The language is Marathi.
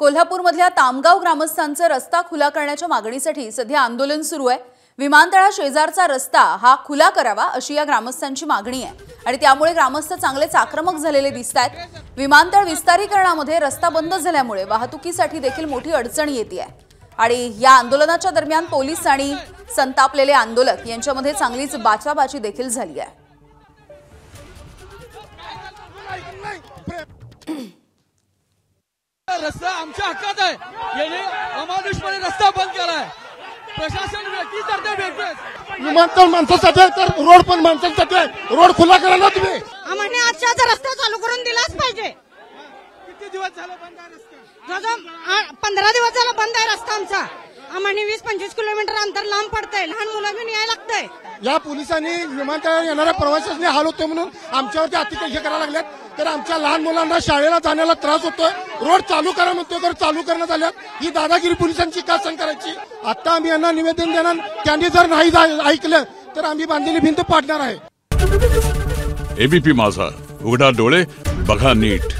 कोल्हापूरमधल्या तामगाव ग्रामस्थांचं रस्ता खुला करण्याच्या मागणीसाठी सध्या आंदोलन सुरू आहे। विमानतळा शेजारचा रस्ता हा खुला करावा अशी या ग्रामस्थांची मागणी आहे आणि त्यामुळे ग्रामस्थ चांगलेच आक्रमक झालेले दिसतात। विमानतळ विस्तारीकरणामध्ये रस्ता बंद झाल्यामुळे वाहतुकीसाठी देखील मोठी अडचण येते आणि या आंदोलनाच्या दरम्यान पोलीस आणि संतापलेले आंदोलक यांच्यामध्ये चांगलीच बाचाबाची देखील झाली आहे। रस्ता आमच्या हक्कात आहे। याने अमानुषपणे रस्ता बंद केलाय। प्रशासन व्यक्ती करते भेटते विमानतळ माणसासाठी तर रोड पण माणसांसाठी आहे। रोड खुला करायला तुम्ही आम्हाला आजचा रस्ता चालू करून दिलाच पाहिजे। किती दिवस झाले बंद आहे रस्ता? जवळ 15 दिवस झाला बंद आहे रस्ता आमचा। आम्हाला 20-25 किलोमीटर अंतर लांब पडतंय, लहान मुलं घेऊन यायला लागतंय। या पोलिसांनी विमानतळावर येणाऱ्या प्रवाशांनी हाल होतोय म्हणून आमच्यावरती अतिक्रमण करायला लागल्यात, तर आमच्या लहान मुलांना शाळेला जाण्याला त्रास होतोय। रोड चालू करा म्हणतोय तर चालू करण्यात आल्यात। ही दादागिरी पोलिसांची का सांग करायची? आता आम्ही यांना निवेदन देणार, त्यांनी जर नाही ऐकलं तर आम्ही बांधलेली भिंत पाडणार आहे। एबीपी माझा, उघडा डोळे बघा नीट।